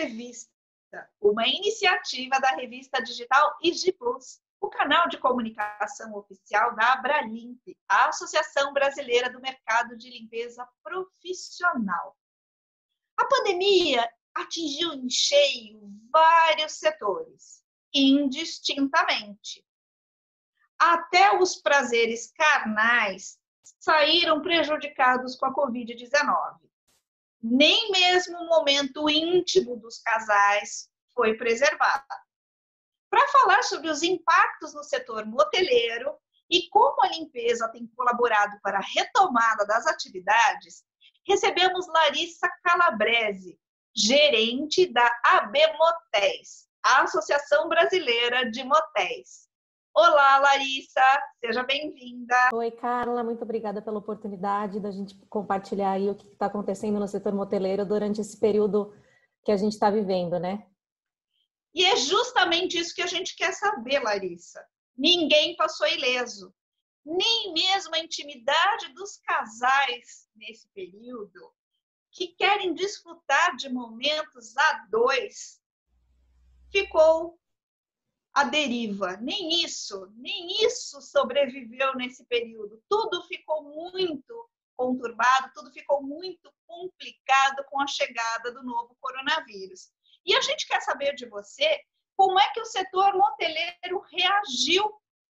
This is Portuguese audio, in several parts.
Entrevista, uma iniciativa da revista digital IG Plus, o canal de comunicação oficial da Abralimp, a Associação Brasileira do Mercado de Limpeza Profissional. A pandemia atingiu em cheio vários setores, indistintamente. Até os prazeres carnais saíram prejudicados com a Covid-19. Nem mesmo o momento íntimo dos casais foi preservado. Para falar sobre os impactos no setor moteleiro e como a limpeza tem colaborado para a retomada das atividades, recebemos Larissa Calabrese, gerente da AB Motéis, a Associação Brasileira de Motéis. Olá, Larissa, seja bem-vinda. Oi, Carla, muito obrigada pela oportunidade da gente compartilhar aí o que está acontecendo no setor moteleiro durante esse período que a gente está vivendo, né? E é justamente isso que a gente quer saber, Larissa. Ninguém passou ileso. Nem mesmo a intimidade dos casais nesse período, que querem desfrutar de momentos a dois, ficou à deriva. Nem isso sobreviveu nesse período. Tudo ficou muito conturbado, tudo ficou muito complicado com a chegada do novo coronavírus. E a gente quer saber de você como é que o setor moteleiro reagiu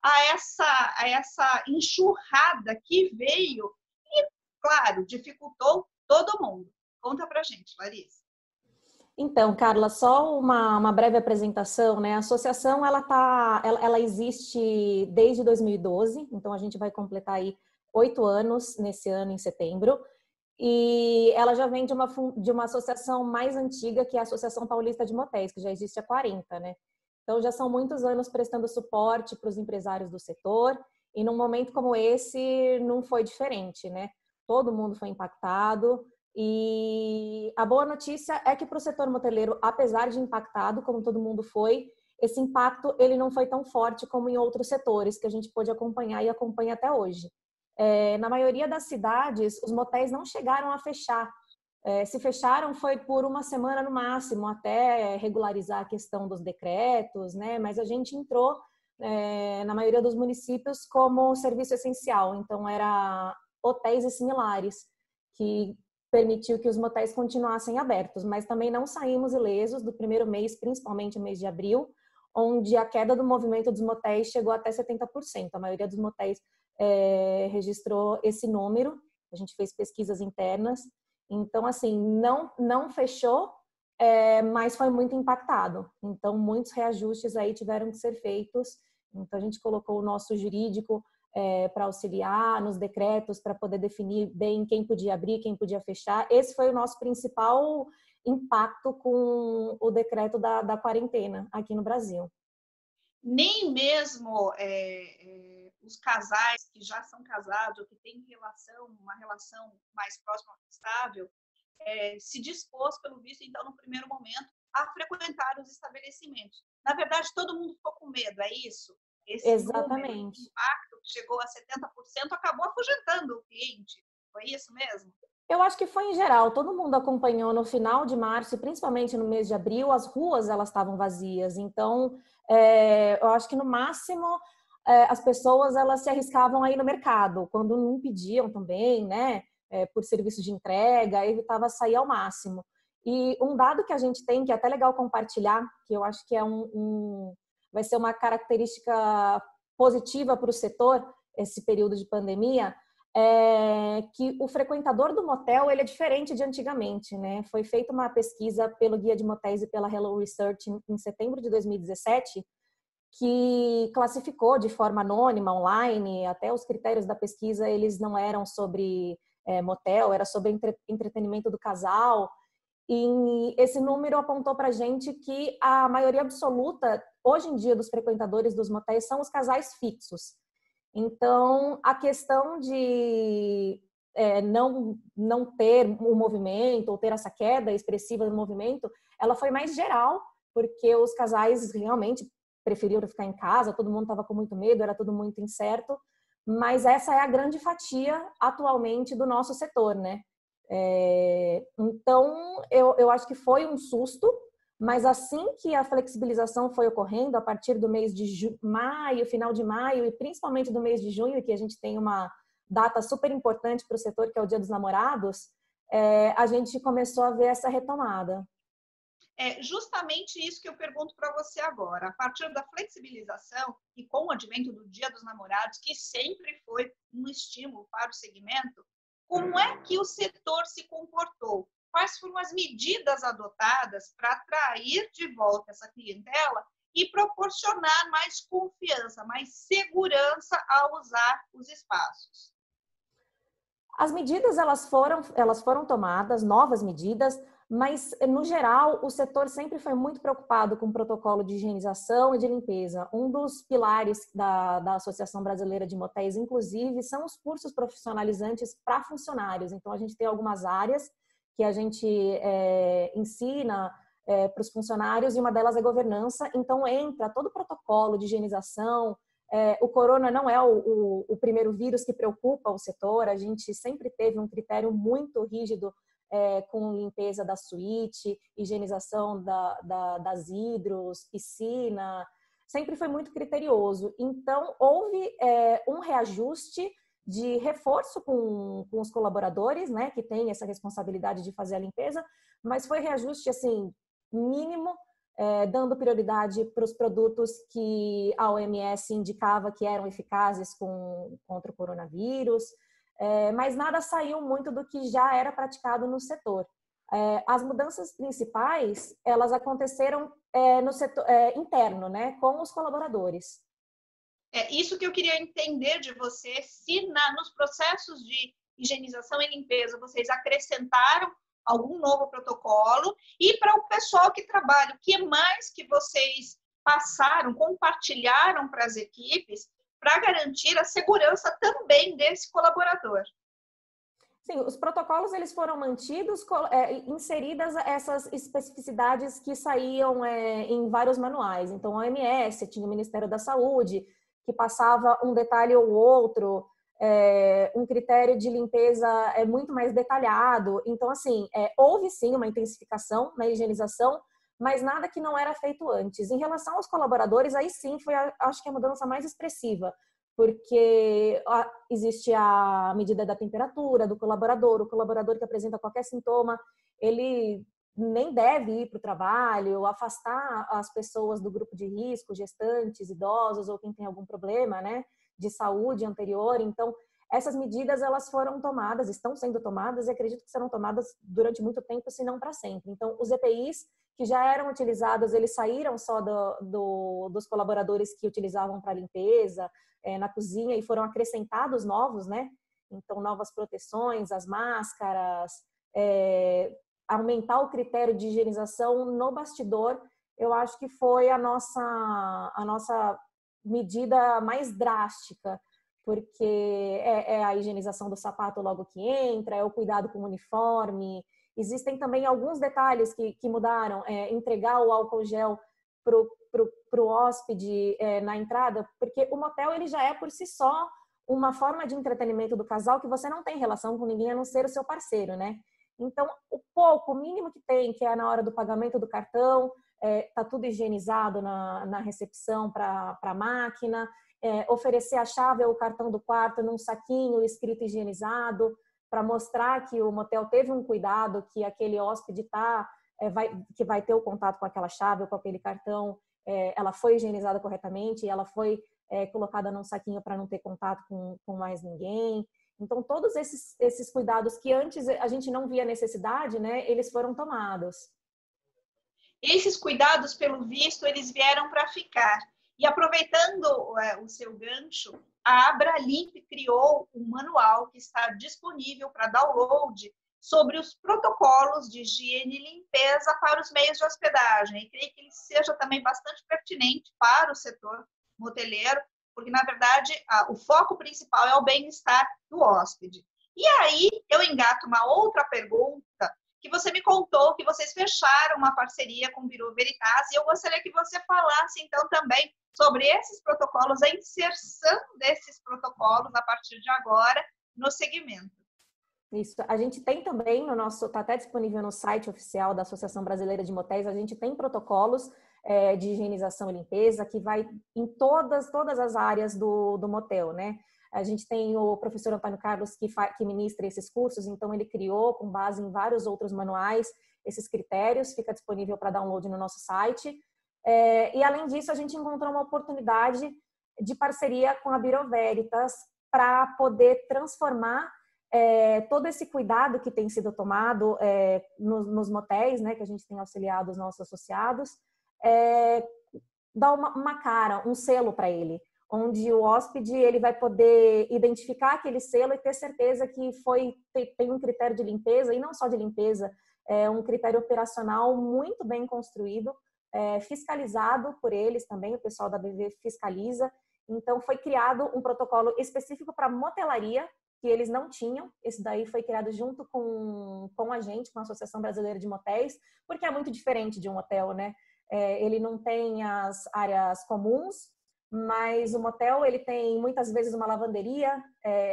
a essa enxurrada que veio e, claro, dificultou todo mundo. Conta pra gente, Larissa. Então, Carla, só uma breve apresentação, né? A associação, ela existe desde 2012, então a gente vai completar aí 8 anos nesse ano, em setembro, e ela já vem de uma associação mais antiga, que é a Associação Paulista de Motéis, que já existe há 40, né? Então, já são muitos anos prestando suporte para os empresários do setor, e num momento como esse, não foi diferente, né? Todo mundo foi impactado, e a boa notícia é que para o setor moteleiro, apesar de impactado, como todo mundo foi, esse impacto ele não foi tão forte como em outros setores que a gente pôde acompanhar e acompanha até hoje. Na maioria das cidades, os motéis não chegaram a fechar. Se fecharam foi por uma semana no máximo, até regularizar a questão dos decretos, né? Mas a gente entrou na maioria dos municípios como serviço essencial, então era hotéis e similares, que permitiu que os motéis continuassem abertos, mas também não saímos ilesos do primeiro mês, principalmente o mês de abril, onde a queda do movimento dos motéis chegou até 70%. A maioria dos motéis registrou esse número, a gente fez pesquisas internas, então assim, não fechou, mas foi muito impactado. Então muitos reajustes aí tiveram que ser feitos, então a gente colocou o nosso jurídico para auxiliar nos decretos, para poder definir bem quem podia abrir, quem podia fechar. Esse foi o nosso principal impacto com o decreto da quarentena aqui no Brasil. Nem mesmo os casais que já são casados ou que têm uma relação mais próxima, estável, se dispôs, pelo visto, então, no primeiro momento, a frequentar os estabelecimentos. Na verdade, todo mundo ficou com medo, é isso? Exatamente. Número, impacto que chegou a 70%, acabou afugentando o cliente. Foi isso mesmo? Eu acho que foi em geral, todo mundo acompanhou no final de março, e principalmente no mês de abril, as ruas elas estavam vazias. Então, eu acho que no máximo as pessoas elas se arriscavam aí no mercado, quando não pediam também, né, por serviço de entrega, evitava sair ao máximo. E um dado que a gente tem, que é até legal compartilhar, que eu acho que vai ser uma característica positiva para o setor, esse período de pandemia, que o frequentador do motel ele é diferente de antigamente, né? Foi feita uma pesquisa pelo Guia de Motéis e pela Hello Research em setembro de 2017, que classificou de forma anônima, online, até os critérios da pesquisa eles não eram sobre motel, era sobre entretenimento do casal. E esse número apontou para a gente que a maioria absoluta, hoje em dia, dos frequentadores dos motéis são os casais fixos. Então, a questão de não ter o movimento ou ter essa queda expressiva do movimento, ela foi mais geral, porque os casais realmente preferiram ficar em casa, todo mundo estava com muito medo, era tudo muito incerto, mas essa é a grande fatia atualmente do nosso setor, né? Então, eu acho que foi um susto, Mas assim que a flexibilização foi ocorrendo, a partir do mês de maio, final de maio, e principalmente do mês de junho, que a gente tem uma data super importante para o setor, que é o Dia dos Namorados, a gente começou a ver essa retomada. É justamente isso que eu pergunto para você agora. A partir da flexibilização e com o advento do Dia dos Namorados, que sempre foi um estímulo para o segmento, como é que o setor se comportou? Quais foram as medidas adotadas para atrair de volta essa clientela e proporcionar mais confiança, mais segurança ao usar os espaços? As medidas elas foram tomadas, novas medidas, mas no geral o setor sempre foi muito preocupado com o protocolo de higienização e de limpeza. Um dos pilares da Associação Brasileira de Motéis, inclusive, são os cursos profissionalizantes para funcionários. Então a gente tem algumas áreas que a gente ensina para os funcionários, e uma delas é governança. Então entra todo o protocolo de higienização. O corona não é o primeiro vírus que preocupa o setor. A gente sempre teve um critério muito rígido com limpeza da suíte, higienização das hidros, piscina. Sempre foi muito criterioso. Então, houve um reajuste de reforço com os colaboradores, né, que têm essa responsabilidade de fazer a limpeza, mas foi reajuste, assim, mínimo, dando prioridade para os produtos que a OMS indicava que eram eficazes contra o coronavírus, mas nada saiu muito do que já era praticado no setor. As mudanças principais, elas aconteceram no setor interno, né, com os colaboradores. É isso que eu queria entender de você, se nos processos de higienização e limpeza vocês acrescentaram algum novo protocolo, e para o pessoal que trabalha, o que mais que vocês passaram, compartilharam para as equipes para garantir a segurança também desse colaborador? Sim, os protocolos eles foram mantidos, inseridas essas especificidades que saíam em vários manuais. Então, a OMS, tinha o Ministério da Saúde, que passava um detalhe ou outro, um critério de limpeza muito mais detalhado. Então, assim, houve sim uma intensificação na higienização, mas nada que não era feito antes. Em relação aos colaboradores, aí sim foi, acho que a mudança mais expressiva, porque existe a medida da temperatura do colaborador. O colaborador que apresenta qualquer sintoma, ele nem deve ir para o trabalho, afastar as pessoas do grupo de risco, gestantes, idosos ou quem tem algum problema, né, de saúde anterior. Então, essas medidas elas foram tomadas, estão sendo tomadas e acredito que serão tomadas durante muito tempo, se não para sempre. Então, os EPIs que já eram utilizados, eles saíram só dos colaboradores que utilizavam para limpeza, na cozinha, e foram acrescentados novos, né? Então, novas proteções, as máscaras, aumentar o critério de higienização no bastidor, eu acho que foi a nossa medida mais drástica, porque é a higienização do sapato logo que entra, é o cuidado com o uniforme. Existem também alguns detalhes que mudaram, entregar o álcool gel para o hóspede na entrada, porque o motel ele já é por si só uma forma de entretenimento do casal que você não tem relação com ninguém a não ser o seu parceiro, né? Então, o mínimo que tem, que é na hora do pagamento do cartão, tá tudo higienizado na recepção para a máquina, oferecer a chave ou o cartão do quarto num saquinho escrito higienizado, para mostrar que o motel teve um cuidado, que aquele hóspede que vai ter o contato com aquela chave ou com aquele cartão, ela foi higienizada corretamente e ela foi colocada num saquinho para não ter contato com mais ninguém. Então, todos esses cuidados que antes a gente não via necessidade, né, eles foram tomados. Esses cuidados, pelo visto, eles vieram para ficar. E aproveitando o seu gancho, a Abralimp criou um manual que está disponível para download sobre os protocolos de higiene e limpeza para os meios de hospedagem. E creio que ele seja também bastante pertinente para o setor moteleiro, porque, na verdade, o foco principal é o bem-estar do hóspede. E aí, eu engato uma outra pergunta, que você me contou que vocês fecharam uma parceria com o Bureau Veritas, e eu gostaria que você falasse, então, também sobre esses protocolos, a inserção desses protocolos, a partir de agora, no segmento. Isso. A gente tem também no nosso, está até disponível no site oficial da Associação Brasileira de Motéis, a gente tem protocolos de higienização e limpeza que vai em todas as áreas do motel, né? A gente tem o professor Antônio Carlos que ministra esses cursos, então ele criou, com base em vários outros manuais, esses critérios, fica disponível para download no nosso site. E além disso, a gente encontrou uma oportunidade de parceria com a Bureau Veritas para poder transformar todo esse cuidado que tem sido tomado nos motéis, né, que a gente tem auxiliado os nossos associados, dar uma cara, um selo para ele, onde o hóspede ele vai poder identificar aquele selo e ter certeza que tem um critério de limpeza, e não só de limpeza, um critério operacional muito bem construído, fiscalizado por eles também, o pessoal da BV fiscaliza. Então, foi criado um protocolo específico para motelaria, que eles não tinham. Esse daí foi criado junto com a gente, com a Associação Brasileira de Motéis, porque é muito diferente de um hotel, né? Ele não tem as áreas comuns, mas o motel, ele tem muitas vezes uma lavanderia,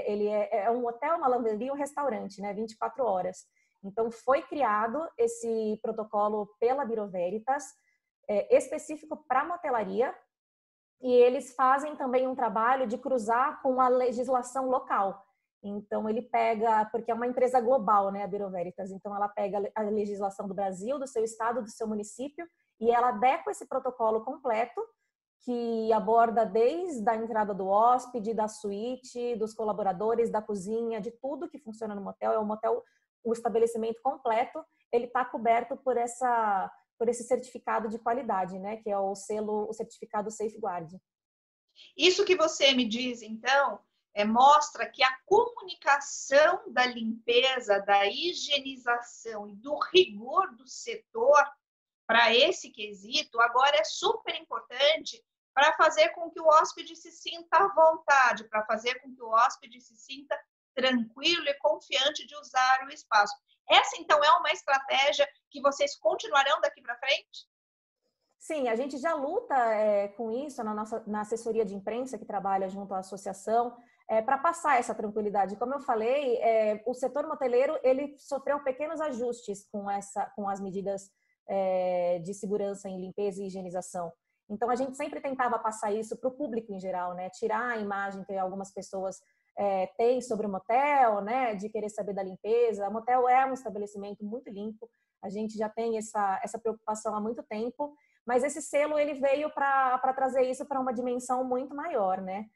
ele é um hotel, uma lavanderia e um restaurante, né? 24 horas. Então, foi criado esse protocolo pela Bureau Veritas, específico para motelaria, e eles fazem também um trabalho de cruzar com a legislação local. Então, ele pega, porque é uma empresa global, né, a Bureau Veritas, então ela pega a legislação do Brasil, do seu estado, do seu município, e ela adequa esse protocolo completo, que aborda desde a entrada do hóspede, da suíte, dos colaboradores, da cozinha, de tudo que funciona no motel. É um motel, o estabelecimento completo, ele está coberto por esse certificado de qualidade, né, que é o certificado Safeguard. Isso que você me diz, então, mostra que a comunicação da limpeza, da higienização e do rigor do setor para esse quesito agora é super importante para fazer com que o hóspede se sinta à vontade, para fazer com que o hóspede se sinta tranquilo e confiante de usar o espaço. Essa, então, é uma estratégia que vocês continuarão daqui para frente? Sim, a gente já luta com isso na assessoria de imprensa que trabalha junto à associação, para passar essa tranquilidade. Como eu falei, o setor moteleiro ele sofreu pequenos ajustes com as medidas de segurança em limpeza e higienização. Então, a gente sempre tentava passar isso para o público em geral, né? Tirar a imagem que algumas pessoas têm sobre o motel, né? De querer saber da limpeza. O motel é um estabelecimento muito limpo, a gente já tem essa preocupação há muito tempo, mas esse selo ele veio para trazer isso para uma dimensão muito maior, né?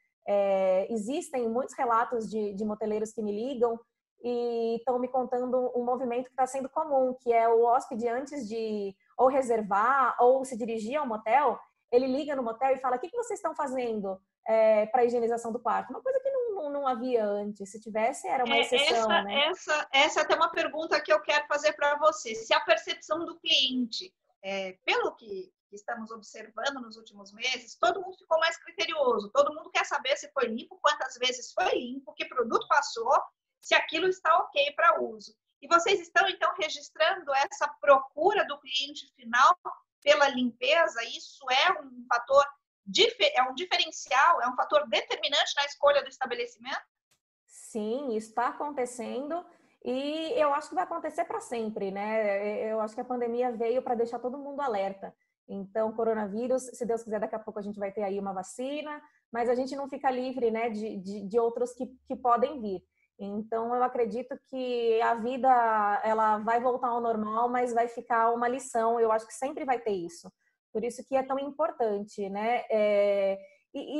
Existem muitos relatos de moteleiros que me ligam e estão me contando um movimento que está sendo comum, que é o hóspede, antes de ou reservar ou se dirigir ao motel, ele liga no motel e fala: o que vocês estão fazendo para a higienização do quarto? Uma coisa que não havia antes. Se tivesse, era uma exceção, né? Essa é até uma pergunta que eu quero fazer para você. Se a percepção do cliente, pelo que estamos observando nos últimos meses, todo mundo ficou mais criterioso, todo mundo quer saber se foi limpo, quantas vezes foi limpo, que produto passou, se aquilo está ok para uso. E vocês estão, então, registrando essa procura do cliente final pela limpeza? Isso é um fator, é um diferencial, é um fator determinante na escolha do estabelecimento? Sim, isso está acontecendo e eu acho que vai acontecer para sempre, né? Eu acho que a pandemia veio para deixar todo mundo alerta. Então, coronavírus, se Deus quiser, daqui a pouco a gente vai ter aí uma vacina, mas a gente não fica livre, né, de outros que podem vir. Então, eu acredito que a vida ela vai voltar ao normal, mas vai ficar uma lição. Eu acho que sempre vai ter isso. Por isso que é tão importante, né?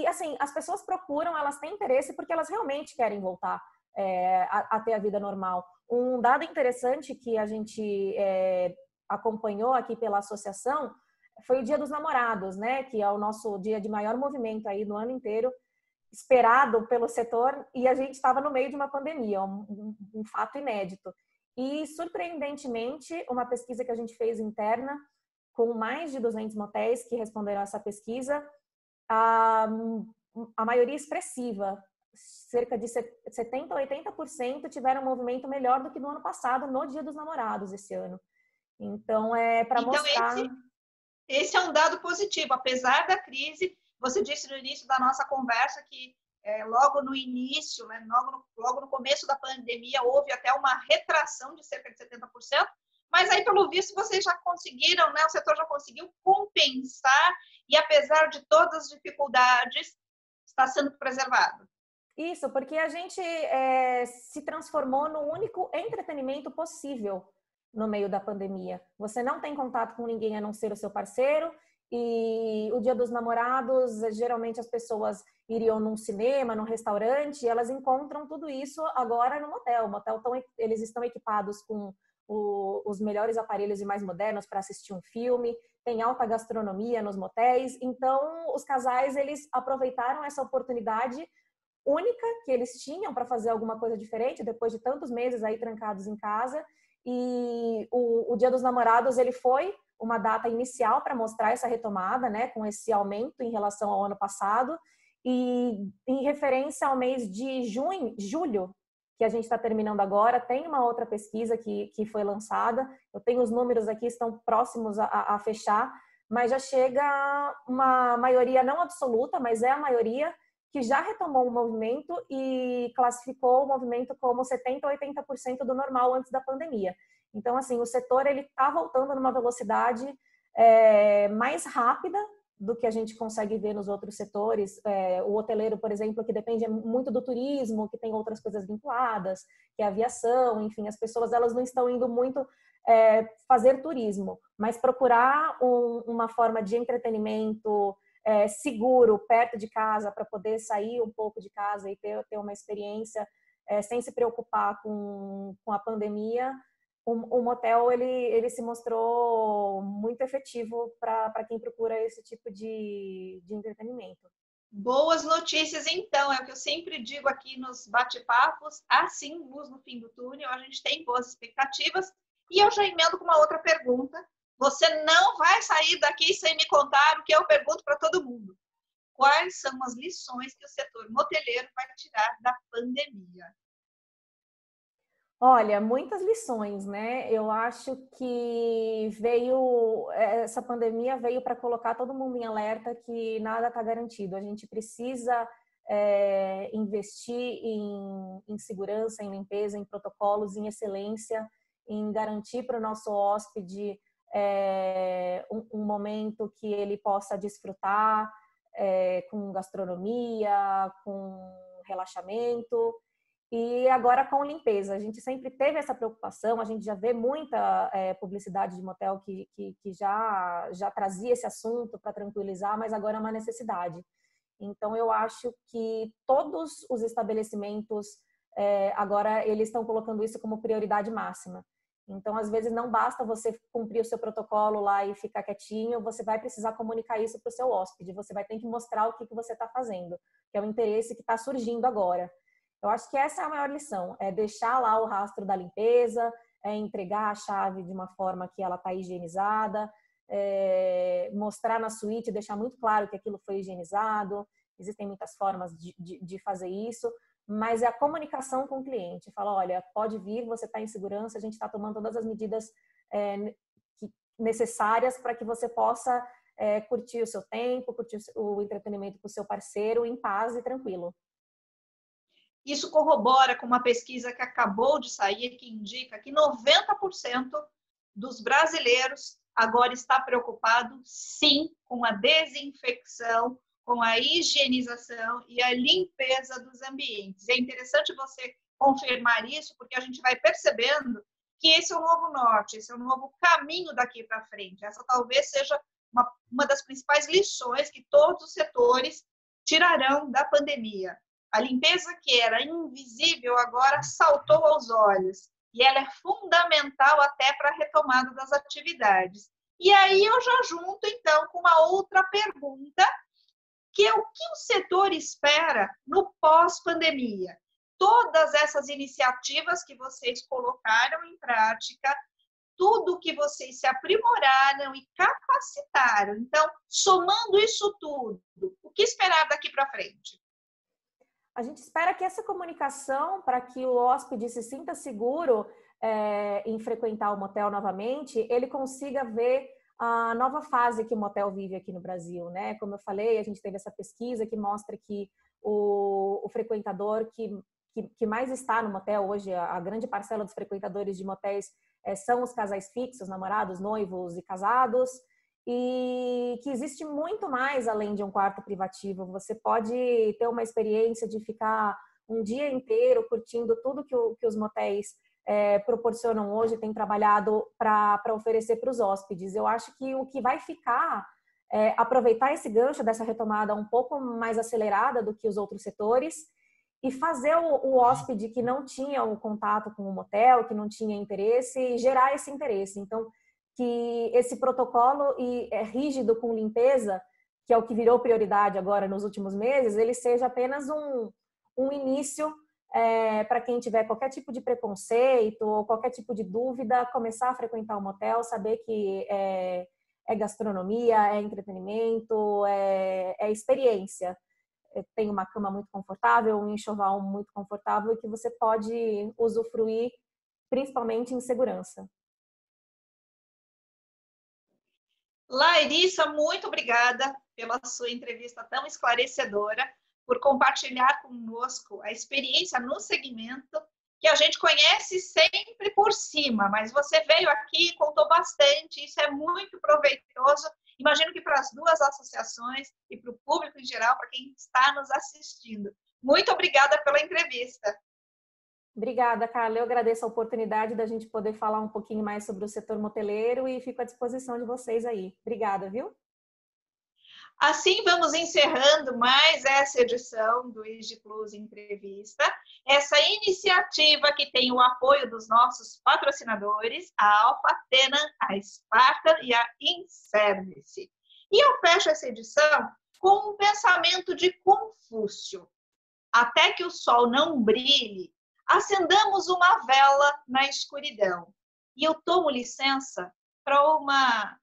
Assim, as pessoas procuram, elas têm interesse porque elas realmente querem voltar a ter a vida normal. Um dado interessante que a gente acompanhou aqui pela associação foi o Dia dos Namorados, né? Que é o nosso dia de maior movimento aí no ano inteiro, esperado pelo setor, e a gente estava no meio de uma pandemia, um fato inédito. E, surpreendentemente, uma pesquisa que a gente fez interna, com mais de 200 motéis que responderam a essa pesquisa, a maioria expressiva, cerca de 70% a 80% tiveram um movimento melhor do que no ano passado, no Dia dos Namorados, esse ano. Então, para mostrar... Esse é um dado positivo. Apesar da crise, você disse no início da nossa conversa que logo no início, né, logo no começo da pandemia, houve até uma retração de cerca de 70%, mas aí, pelo visto, vocês já conseguiram, né, o setor já conseguiu compensar e, apesar de todas as dificuldades, está sendo preservado. Isso, porque a gente se transformou no único entretenimento possível no meio da pandemia. Você não tem contato com ninguém a não ser o seu parceiro, e o Dia dos Namorados, geralmente as pessoas iriam num cinema, num restaurante, e elas encontram tudo isso agora no motel. O motel eles estão equipados com os melhores aparelhos e mais modernos para assistir um filme, tem alta gastronomia nos motéis, então os casais eles aproveitaram essa oportunidade única que eles tinham para fazer alguma coisa diferente depois de tantos meses aí trancados em casa. E o Dia dos Namorados ele foi uma data inicial para mostrar essa retomada, né, com esse aumento em relação ao ano passado, e em referência ao mês de julho, que a gente está terminando agora, tem uma outra pesquisa que foi lançada. Eu tenho os números aqui, estão próximos a fechar, mas já chega uma maioria não absoluta, mas é a maioria que já retomou o movimento e classificou o movimento como 70% a 80% do normal antes da pandemia. Então, assim, o setor ele está voltando numa velocidade mais rápida do que a gente consegue ver nos outros setores. O hoteleiro, por exemplo, que depende muito do turismo, que tem outras coisas vinculadas, que é a aviação, enfim, as pessoas elas não estão indo muito fazer turismo, mas procurar uma forma de entretenimento seguro, perto de casa, para poder sair um pouco de casa e ter uma experiência sem se preocupar com a pandemia. O motel ele se mostrou muito efetivo para quem procura esse tipo de entretenimento. Boas notícias, então, é o que eu sempre digo aqui nos bate-papos, há sim luz no fim do túnel, a gente tem boas expectativas, e eu já emendo com uma outra pergunta. Você não vai sair daqui sem me contar o que eu pergunto para todo mundo. Quais são as lições que o setor moteleiro vai tirar da pandemia? Olha, muitas lições, né? Eu acho que essa pandemia veio para colocar todo mundo em alerta que nada está garantido. A gente precisa investir em segurança, em limpeza, em protocolos, em excelência, em garantir para o nosso hóspede um momento que ele possa desfrutar com gastronomia, com relaxamento. E agora com limpeza, a gente sempre teve essa preocupação, a gente já vê muita publicidade de motel que já trazia esse assunto para tranquilizar, mas agora é uma necessidade. Então eu acho que todos os estabelecimentos agora eles estão colocando isso como prioridade máxima. Então às vezes não basta você cumprir o seu protocolo lá e ficar quietinho, você vai precisar comunicar isso para o seu hóspede, você vai ter que mostrar o que você está fazendo, que é o interesse que está surgindo agora. Eu acho que essa é a maior lição, é deixar lá o rastro da limpeza, entregar a chave de uma forma que ela está higienizada, mostrar na suíte, deixar muito claro que aquilo foi higienizado. Existem muitas formas de fazer isso, mas é a comunicação com o cliente. Fala, olha, pode vir, você está em segurança, a gente está tomando todas as medidas necessárias para que você possa curtir o seu tempo, curtir o entretenimento com o seu parceiro em paz e tranquilo. Isso corrobora com uma pesquisa que acabou de sair, que indica que 90% dos brasileiros agora está preocupado, sim, com a desinfecção, com a higienização e a limpeza dos ambientes. É interessante você confirmar isso, porque a gente vai percebendo que esse é o novo norte, esse é o novo caminho daqui para frente. Essa talvez seja uma das principais lições que todos os setores tirarão da pandemia. A limpeza que era invisível agora saltou aos olhos e ela é fundamental até para a retomada das atividades. E aí eu já junto então com uma outra pergunta, que é o que o setor espera no pós-pandemia? Todas essas iniciativas que vocês colocaram em prática, tudo que vocês se aprimoraram e capacitaram. Então, somando isso tudo, o que esperar daqui para frente? A gente espera que essa comunicação, para que o hóspede se sinta seguro em frequentar o motel novamente, ele consiga ver a nova fase que o motel vive aqui no Brasil, né? Como eu falei, a gente teve essa pesquisa que mostra que o frequentador que mais está no motel hoje, a grande parcela dos frequentadores de motéis são os casais fixos, namorados, noivos e casados, e que existe muito mais além de um quarto privativo. Você pode ter uma experiência de ficar um dia inteiro curtindo tudo que os motéis proporcionam hoje, tem trabalhado para oferecer para os hóspedes. Eu acho que o que vai ficar aproveitar esse gancho dessa retomada um pouco mais acelerada do que os outros setores e fazer o hóspede que não tinha o contato com o motel, que não tinha interesse, gerar esse interesse. Então, que esse protocolo rígido com limpeza, que é o que virou prioridade agora nos últimos meses, ele seja apenas um início para quem tiver qualquer tipo de preconceito ou qualquer tipo de dúvida, começar a frequentar o motel, saber que é gastronomia, é entretenimento, é experiência. Tem uma cama muito confortável, um enxoval muito confortável e que você pode usufruir, principalmente em segurança. Larissa, muito obrigada pela sua entrevista tão esclarecedora, por compartilhar conosco a experiência no segmento, que a gente conhece sempre por cima, mas você veio aqui e contou bastante, isso é muito proveitoso. Imagino que para as duas associações e para o público em geral, para quem está nos assistindo. Muito obrigada pela entrevista. Obrigada, Carla. Eu agradeço a oportunidade da gente poder falar um pouquinho mais sobre o setor moteleiro e fico à disposição de vocês aí. Obrigada, viu? Assim, vamos encerrando mais essa edição do IG Plus Entrevista, essa iniciativa que tem o apoio dos nossos patrocinadores, a Alphatena, a Spartan e a InService. E eu fecho essa edição com um pensamento de Confúcio. Até que o sol não brilhe, acendamos uma vela na escuridão. E eu tomo licença para uma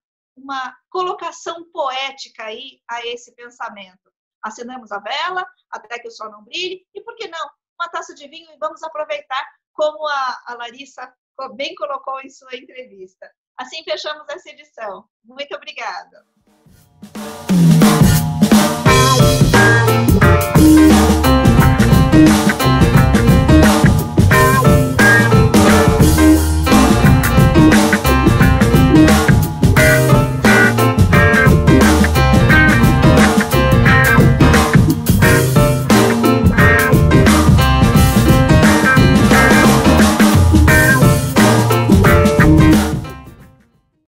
colocação poética aí a esse pensamento. Acendemos a vela até que o sol não brilhe e, por que não, uma taça de vinho e vamos aproveitar, como a Larissa bem colocou em sua entrevista. Assim fechamos essa edição. Muito obrigada.